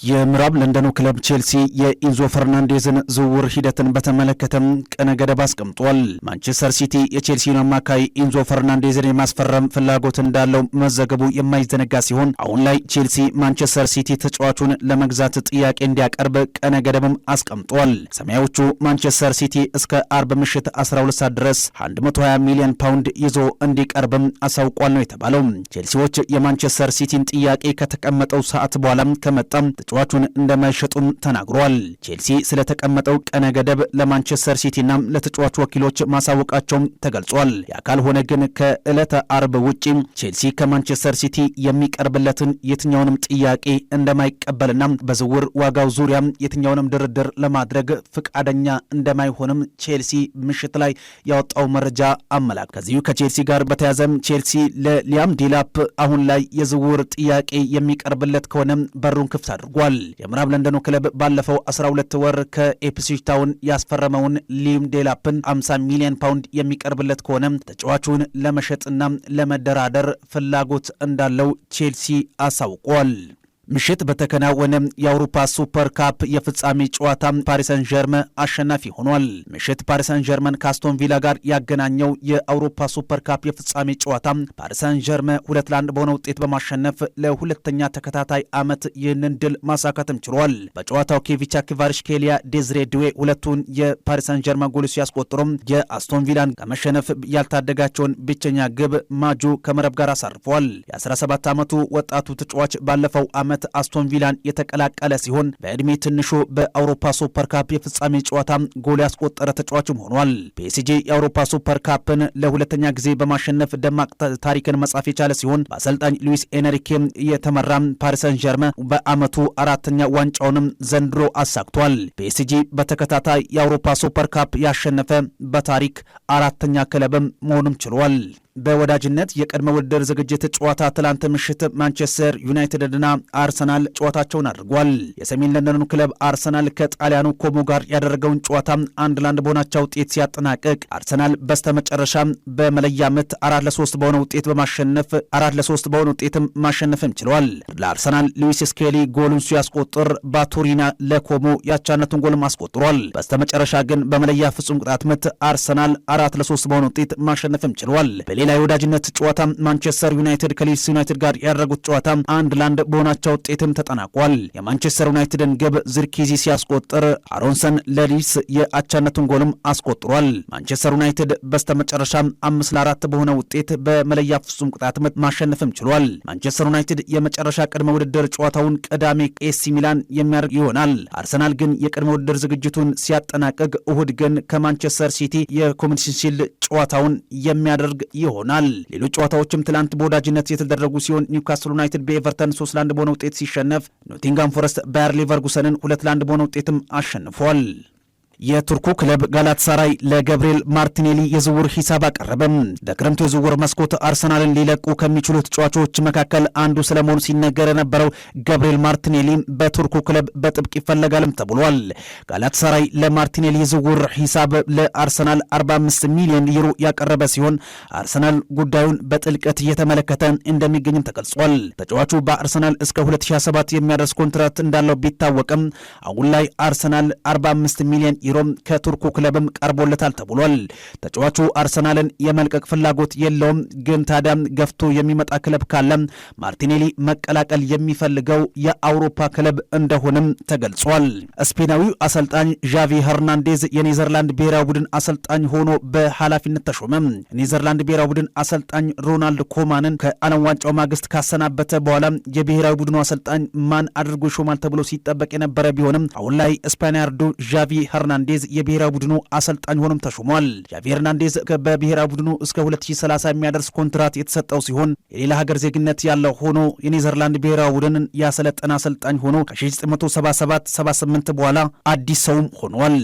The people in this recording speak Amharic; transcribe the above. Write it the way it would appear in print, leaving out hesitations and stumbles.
የምዕራብ ለንደኑ ክለብ ቼልሲ የኢንዞ ፈርናንዴዝን ዝውውር ሂደትን በተመለከተም ቀነ ገደብ አስቀምጧል። ማንቸስተር ሲቲ የቼልሲን አማካይ ኢንዞ ፈርናንዴዝን የማስፈረም ፍላጎት እንዳለው መዘገቡ የማይዘነጋ ሲሆን አሁን ላይ ቼልሲ ማንቸስተር ሲቲ ተጫዋቹን ለመግዛት ጥያቄ እንዲያቀርብ ቀነ ገደብም አስቀምጧል። ሰማያዎቹ ማንቸስተር ሲቲ እስከ አርብ ምሽት 12 ሰዓት ድረስ 120 ሚሊዮን ፓውንድ ይዞ እንዲቀርብም አሳውቋል ነው የተባለው። ቼልሲዎች የማንቸስተር ሲቲን ጥያቄ ከተቀመጠው ሰዓት በኋላም ከመጣም ተጫዋቹን እንደማይሸጡም ተናግሯል። ቼልሲ ስለተቀመጠው ቀነ ገደብ ለማንቸስተር ሲቲና ለተጫዋቹ ወኪሎች ማሳወቃቸውም ተገልጿል። ያ ካልሆነ ግን ከዕለተ አርብ ውጪ ቼልሲ ከማንቸስተር ሲቲ የሚቀርብለትን የትኛውንም ጥያቄ እንደማይቀበልና በዝውውር ዋጋው ዙሪያ የትኛውንም ድርድር ለማድረግ ፍቃደኛ እንደማይሆንም ቼልሲ ምሽት ላይ ያወጣው መረጃ አመላክ። ከዚሁ ከቼልሲ ጋር በተያዘም ቼልሲ ለሊያም ዴላፕ አሁን ላይ የዝውውር ጥያቄ የሚቀርብለት ከሆነ በሩን ክፍት አድርጓል። የምዕራብ ለንደኑ ክለብ ባለፈው 12 ወር ከኢፕስዊች ታውን ያስፈረመውን ሊያም ዴላፕን 50 ሚሊዮን ፓውንድ የሚቀርብለት ከሆነ ተጫዋቹን ለመሸጥና ለመደራደር ፍላጎት እንዳለው ቼልሲ አሳውቋል። ምሽት በተከናወነ የአውሮፓ ሱፐር ካፕ የፍጻሜ ጨዋታ ፓሪስ ሰን ዠርመን አሸናፊ ሆኗል። ምሽት ፓሪስ ሰን ዠርመን ከአስቶን ቪላ ጋር ያገናኘው የአውሮፓ ሱፐር ካፕ የፍጻሜ ጨዋታ ፓሪስ ሰን ዠርመን 2-1 በሆነ ውጤት በማሸነፍ ለሁለተኛ ተከታታይ ዓመት ይህንን ድል ማሳካትም ችሏል። በጨዋታው ኬቪቻ ክቫራትስኬሊያ፣ ዴዝሬ ድዌ ሁለቱን የፓሪስ ሰን ዠርመን ጎሎች ሲያስቆጥሩም የአስቶን ቪላን ከመሸነፍ ያልታደጋቸውን ብቸኛ ግብ ማጁ ከመረብ ጋር አሳርፈዋል። የ17 ዓመቱ ወጣቱ ተጫዋች ባለፈው ዓመት አስቶን ቪላን የተቀላቀለ ሲሆን በዕድሜ ትንሹ በአውሮፓ ሱፐር ካፕ የፍጻሜ ጨዋታ ጎል ያስቆጠረ ተጫዋችም ሆኗል። ፒኤስጂ የአውሮፓ ሱፐር ካፕን ለሁለተኛ ጊዜ በማሸነፍ ደማቅ ታሪክን መጻፍ የቻለ ሲሆን በአሰልጣኝ ሉዊስ ኤንሪኬ የተመራ ፓሪስ ሰን ዠርመን በዓመቱ አራተኛ ዋንጫውንም ዘንድሮ አሳክቷል። ፒኤስጂ በተከታታይ የአውሮፓ ሱፐር ካፕ ያሸነፈ በታሪክ አራተኛ ክለብም መሆኑም ችሏል። በወዳጅነት የቅድመ ውድድር ዝግጅት ጨዋታ ትላንት ምሽት ማንቸስተር ዩናይትድና አርሰናል ጨዋታቸውን አድርጓል። የሰሜን ለንደኑ ክለብ አርሰናል ከጣሊያኑ ኮሞ ጋር ያደረገውን ጨዋታ 1-1 በሆናቸው ውጤት ሲያጠናቅቅ አርሰናል በስተመጨረሻ በመለያ ምት 4-3 በሆነ ውጤት በማሸነፍ 4-3 በሆነ ውጤትም ማሸነፍም ችሏል። ለአርሰናል ሉዊስ ስኬሊ ጎሉን ሲያስቆጥር ባቱሪና ለኮሞ ያቻነቱን ጎልም አስቆጥሯል። በስተመጨረሻ ግን በመለያ ፍጹም ቅጣት ምት አርሰናል 4-3 በሆነ ውጤት ማሸነፍም ችሏል። ሌላ የወዳጅነት ጨዋታ ማንቸስተር ዩናይትድ ከሊድስ ዩናይትድ ጋር ያደረጉት ጨዋታ 1-1 በሆናቸው ውጤትም ተጠናቋል። የማንቸስተር ዩናይትድን ግብ ዝርኪዚ ሲያስቆጥር አሮንሰን ለሊድስ የአቻነቱን ጎልም አስቆጥሯል። ማንቸስተር ዩናይትድ በስተመጨረሻ 5-4 በሆነ ውጤት በመለያ ፍጹም ቅጣት ምት ማሸነፍም ችሏል። ማንቸስተር ዩናይትድ የመጨረሻ ቅድመ ውድድር ጨዋታውን ቅዳሜ ኤሲ ሚላን የሚያደርግ ይሆናል። አርሰናል ግን የቅድመ ውድድር ዝግጅቱን ሲያጠናቅቅ እሁድ ግን ከማንቸስተር ሲቲ የኮሚኒቲ ሺልድ ጨዋታውን የሚያደርግ ይሆናል። ሌሎች ጨዋታዎችም ትላንት በወዳጅነት የተደረጉ ሲሆን ኒውካስል ዩናይትድ በኤቨርተን 3-1 በሆነ ውጤት ሲሸነፍ ኖቲንጋም ፎረስት ባየር ሌቨርኩሰንን 2-1 በሆነ ውጤትም አሸንፏል። የቱርኩ ክለብ ጋላታሳራይ ለገብርኤል ማርቲኔሊ የዝውውር ሂሳብ አቀረበም። በክረምቱ የዝውውር መስኮት አርሰናልን ሊለቁ ከሚችሉ ተጫዋቾች መካከል አንዱ ስለመሆኑ ሲነገር የነበረው ገብርኤል ማርቲኔሊ በቱርኩ ክለብ በጥብቅ ይፈለጋልም ተብሏል። ጋላታሳራይ ለማርቲኔሊ የዝውውር ሂሳብ ለአርሰናል 45 ሚሊዮን ዩሮ ያቀረበ ሲሆን አርሰናል ጉዳዩን በጥልቀት እየተመለከተ እንደሚገኝም ተገልጿል። ተጫዋቹ በአርሰናል እስከ 2027 የሚያደርስ ኮንትራት እንዳለው ቢታወቅም አሁን ላይ አርሰናል 45 ሚሊዮን ዩሮም ከቱርኩ ክለብም ቀርቦለታል ተብሏል። ተጫዋቹ አርሰናልን የመልቀቅ ፍላጎት የለውም፣ ግን ታዲያ ገፍቶ የሚመጣ ክለብ ካለ ማርቲኔሊ መቀላቀል የሚፈልገው የአውሮፓ ክለብ እንደሆነም ተገልጿል። ስፔናዊው አሰልጣኝ ዣቪ ሄርናንዴዝ የኔዘርላንድ ብሔራዊ ቡድን አሰልጣኝ ሆኖ በኃላፊነት ተሾመ። ኔዘርላንድ ብሔራዊ ቡድን አሰልጣኝ ሮናልድ ኮማንን ከዓለም ዋንጫው ማግስት ካሰናበተ በኋላ የብሔራዊ ቡድኑ አሰልጣኝ ማን አድርጎ ይሾማል ተብሎ ሲጠበቅ የነበረ ቢሆንም አሁን ላይ ስፓኒያርዱ ዣቪ ሄርናንዴዝ የብሔራዊ ቡድኑ አሰልጣኝ ሆኖም ተሾሟል። ዣቪ ሄርናንዴዝ በብሔራዊ ቡድኑ እስከ 2030 የሚያደርስ ኮንትራት የተሰጠው ሲሆን የሌላ ሀገር ዜግነት ያለው ሆኖ የኔዘርላንድ ብሔራዊ ቡድንን ያሰለጠነ አሰልጣኝ ሆኖ ከ1977-78 በኋላ አዲስ ሰውም ሆኗል።